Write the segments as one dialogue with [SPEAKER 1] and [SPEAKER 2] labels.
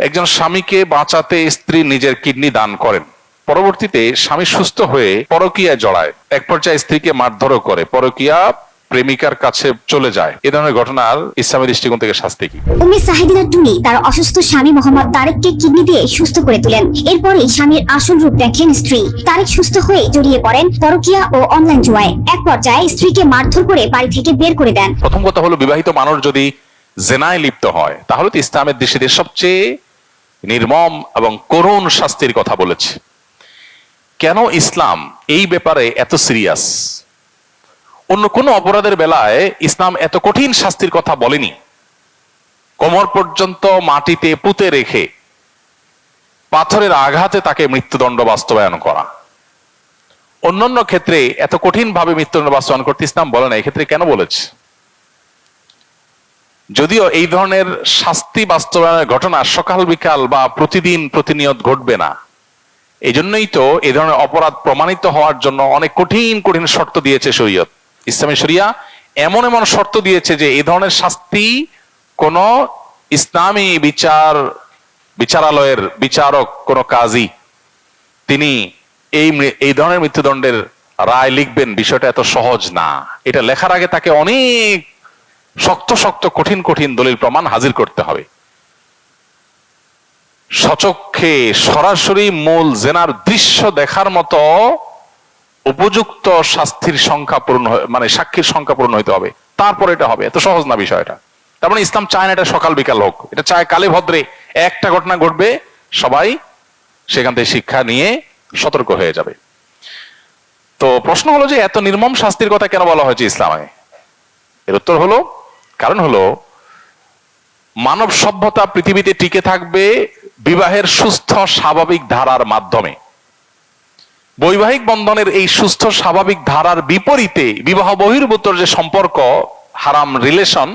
[SPEAKER 1] একজন স্বামীকে বাঁচাতে স্ত্রী নিজের কিডনি দান করেন, পরবর্তীতে স্বামী সুস্থ হয়ে পরকীয়ায় জড়ায়, এক পর্যায়ে স্ত্রীকে মারধরও করে, পরকীয়া প্রেমিকার কাছে চলে যায়। এ ধরনের ঘটনার ইসলামী দৃষ্টিকোণ থেকে শাস্তি কি?
[SPEAKER 2] উম্মে সাহিদিনা টুনি তার অসুস্থ স্বামী মোহাম্মদ তারেককে কিডনি দিয়ে সুস্থ করে তোলেন। এরপরে স্বামীর আসল রূপ দেখেন স্ত্রী। তারেক সুস্থ হয়ে জড়িয়ে পড়েন পরকীয়া ও অনলাইন জুয়ায়। এক পর্যায়ে স্ত্রীকে মারধর করে বাড়ি থেকে বের করে দেন।
[SPEAKER 1] প্রথম কথা হলো, বিবাহিত মানুষ যদি জেনায় লিপ্ত হয় তাহলে তো ইসলামের দৃষ্টিতে সবচেয়ে নির্মম এবং করুণ শাস্তির কথা বলেছে। কেন ইসলাম এই ব্যাপারে এত সিরিয়াস? অন্য কোন অপরাধের বেলায় ইসলাম এত কঠিন শাস্তির কথা বলেনি। কোমর পর্যন্ত মাটিতে পুঁতে রেখে পাথরের আঘাতে তাকে মৃত্যুদণ্ড বাস্তবায়ন করা, অন্যান্য ক্ষেত্রে এত কঠিন ভাবে মৃত্যুদণ্ড বাস্তবায়ন করতে ইসলাম বলে না। এক্ষেত্রে কেন বলেছে? যদিও এই ধরনের শাস্তি বাস্তবায়নের ঘটনা সকাল বিকাল বা প্রতিদিন প্রতিনিয়ত ঘটবে না, এই জন্যই তো এই ধরনের অপরাধ প্রমাণিত হওয়ার জন্য অনেক কঠিন কঠিন শর্ত দিয়েছে শরীয়ত। ইসলামী শরিয়া এমন এমন শর্ত দিয়েছে যে এই ধরনের শাস্তি কোন ইসলামী বিচারালয়ের বিচারক, কোন কাজী, তিনি এই ধরনের মৃত্যুদণ্ডের রায় লিখবেন, বিষয়টা এত সহজ না। এটা লেখার আগে তাকে অনেক শক্ত শক্ত কঠিন কঠিন দলিল প্রমাণ হাজির করতে হবে। সচক্ষে সরাসরি মূল জেনার দৃশ্য দেখার মতো উপযুক্ত শাস্তির সংখ্যা পূর্ণ, মানে সাক্ষীর সংখ্যা পূর্ণ হইতে হবে, তারপর এটা হবে। এত সহজ না বিষয়টা। তার মানে ইসলাম চায় না এটা সকাল বিকাল হোক, এটা চায় কালে ভদ্রে একটা ঘটনা ঘটবে, সবাই সেখান থেকে শিক্ষা নিয়ে সতর্ক হয়ে যাবে। তো প্রশ্ন হলো যে এত নির্মম শাস্তির কথা কেন বলা হয়েছে ইসলামে? এর উত্তর হলো, কারণ হলো মানব সভ্যতা পৃথিবীতে টিকে থাকবে বিবাহের সুস্থ স্বাভাবিক ধারার মাধ্যমে। বৈবাহিক বন্ধনের এই সুস্থ স্বাভাবিক ধারার বিপরীতে বিবাহ বহির্ভূত যে সম্পর্ক, হারাম রিলেশন,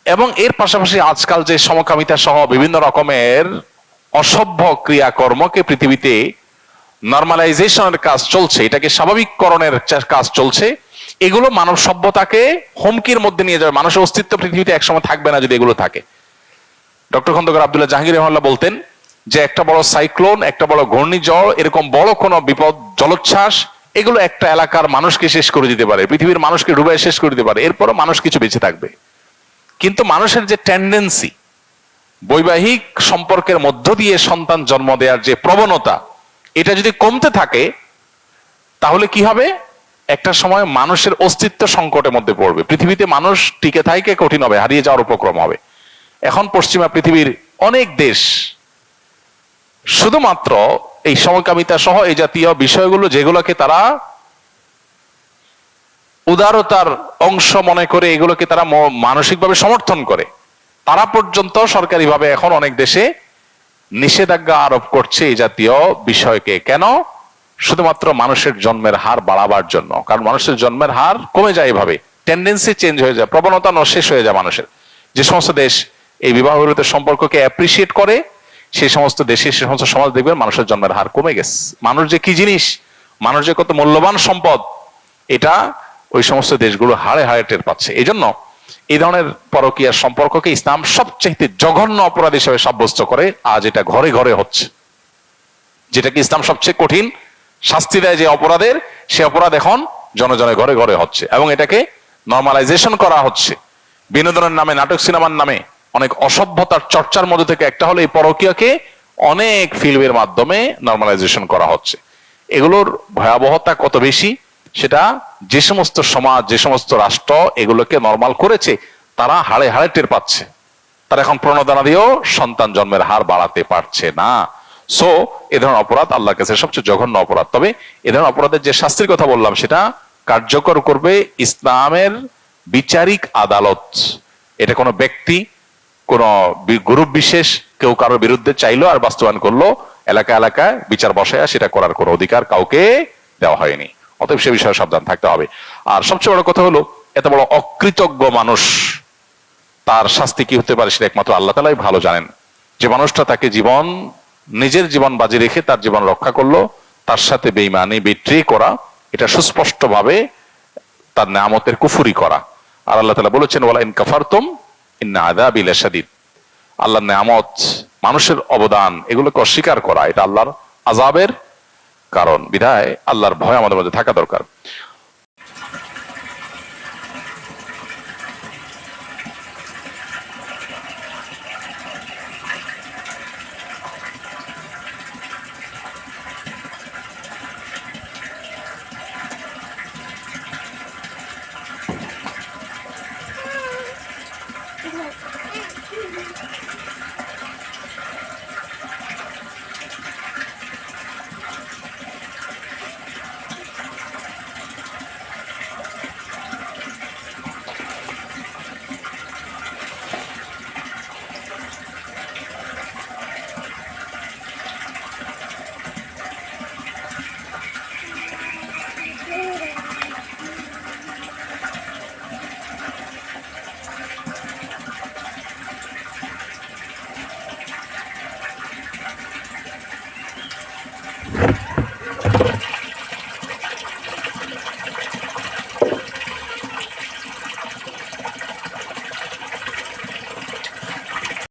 [SPEAKER 1] এবং এর পাশাপাশি আজকাল যে সমকামিতা সহ বিভিন্ন রকমের অসভ্য ক্রিয়াকর্মকে পৃথিবীতে নর্মালাইজেশনের কাজ চলছে, এটাকে স্বাভাবিককরণের কাজ চলছে, এগুলো মানব সভ্যতাকে হুমকির মধ্যে নিয়ে যাবে। মানুষের অস্তিত্ব পৃথিবীতে একসময় থাকবে না যদি এগুলো থাকে। ডক্টর খন্দকার আব্দুল্লাহ জাহাঙ্গীর রহমাল্লাহ বলতেন যে একটা বড় সাইক্লোন, একটা বড় ঘূর্ণিঝড়, এরকম বড় কোনো বিপদ, জলোচ্ছ্বাস, এগুলো একটা এলাকার মানুষকে শেষ করে দিতে পারে, পৃথিবীর মানুষকে ডুবাই শেষ করে দিতে পারে, এরপরও মানুষ কিছু বেঁচে থাকবে। কিন্তু মানুষের যে টেন্ডেন্সি, বৈবাহিক সম্পর্কের মধ্য দিয়ে সন্তান জন্ম দেওয়ার যে প্রবণতা, এটা যদি কমতে থাকে তাহলে কি হবে? একটা সময় মানুষের অস্তিত্ব সংকটের মধ্যে পড়বে, পৃথিবীতে মানুষ টিকে থাইকে কঠিন হবে, হারিয়ে যাওয়ার উপক্রম হবে। এখন পশ্চিমা পৃথিবীর অনেক দেশ শুধুমাত্র এই সমকামিতা সহ এই জাতীয় বিষয়গুলো, যেগুলোকে তারা উদারতার অংশ মনে করে, এগুলোকে তারা মানসিকভাবে সমর্থন করে, তারা পর্যন্ত সরকারিভাবে এখন অনেক দেশে নিষেধাজ্ঞা আরোপ করছে এই জাতীয় বিষয়কে। কেন? শুধুমাত্র মানুষের জন্মের হার বাড়াবার জন্য। কারণ মানুষের জন্মের হার কমে যায়, এভাবে টেন্ডেন্সি চেঞ্জ হয়ে যায়, প্রবণতা শেষ হয়ে যায় মানুষের। যে সমস্ত দেশ এই বিবাহ বিরোধের সম্পর্ককে অ্যাপ্রিসিয়েট করে, সেই সমস্ত দেশে, সে সমস্ত সমাজ দেখবেন মানুষের জন্মের হার কমে গেছে। মানুষ যে কি জিনিস, মানুষ যে কত মূল্যবান সম্পদ, এটা ওই সমস্ত দেশগুলো হাড়ে হাড়ে টের পাচ্ছে। এই জন্য এই ধরনের পরকীয়ার সম্পর্ককে ইসলাম সবচেয়ে জঘন্য অপরাধ হিসেবে সাব্যস্ত করে। আজ এটা ঘরে ঘরে হচ্ছে, যেটাকে ইসলাম সবচেয়ে কঠিন শাস্তি দেয় যে অপরাধের, সে অপরাধ এখন জনে জনে ঘরে ঘরে হচ্ছে, এবং এটাকে নর্মালাইজেশন করা হচ্ছে। বিনোদনের নামে, নাটক সিনেমার নামে অনেক অসভ্যতার চর্চার মধ্যে থেকে একটা হলো এই পরকীয়াকে অনেক ফিল্মের মাধ্যমে নর্মালাইজেশন করা হচ্ছে। এগুলোর ভয়াবহতা কত বেশি, সেটা যে সমস্ত সমাজ, যে সমস্ত রাষ্ট্র এগুলোকে নর্মাল করেছে, তারা হাড়ে হাড়ে টের পাচ্ছে। তারা এখন প্রণোদনা দিয়েও সন্তান জন্মের হার বাড়াতে পারছে না। সো এ ধরনের অপরাধ আল্লাহর কাছে সবচেয়ে জঘন্য অপরাধ। তবে এ ধরনের অপরাধের যে শাস্তির কথা বললাম, সেটা কার্যকর করবে ইসলামের বিচারিক আদালত। এটা কোনো ব্যক্তি, কোন গ্রুপ বিশেষ কেউ কারোর বিরুদ্ধে চাইলো আর বাস্তবায়ন করলো, এলাকা এলাকায় বিচার বসায় সেটা করার কোনো অধিকার কাউকে দেওয়া হয়নি। অতএব সে বিষয়ে সাবধান থাকতে হবে। আর সবচেয়ে বড় কথা হলো, এত বড় অকৃতজ্ঞ মানুষ, তার শাস্তি কি হতে পারে সেটা একমাত্র আল্লাহ তাআলাই ভালো জানেন। যে মানুষটা তাকে নিজের জীবন বাজি রেখে তার জীবন রক্ষা করলো, তার সাথে বেঈমানি, বিট্রে করা, এটা সুস্পষ্টভাবে তার নেয়ামতের কুফরি করা। আর আল্লাহ তাআলা বলেছেন, ওয়ালা ইন কাফারতুম ইন্না আযাবি লাশাদীদ। আল্লাহর নেয়ামত মানুষের অবদান, এগুলোকে অস্বীকার করা, এটা আল্লাহর আযাবের কারণ। বিধায় আল্লাহর ভয় আমাদের মধ্যে থাকা দরকার।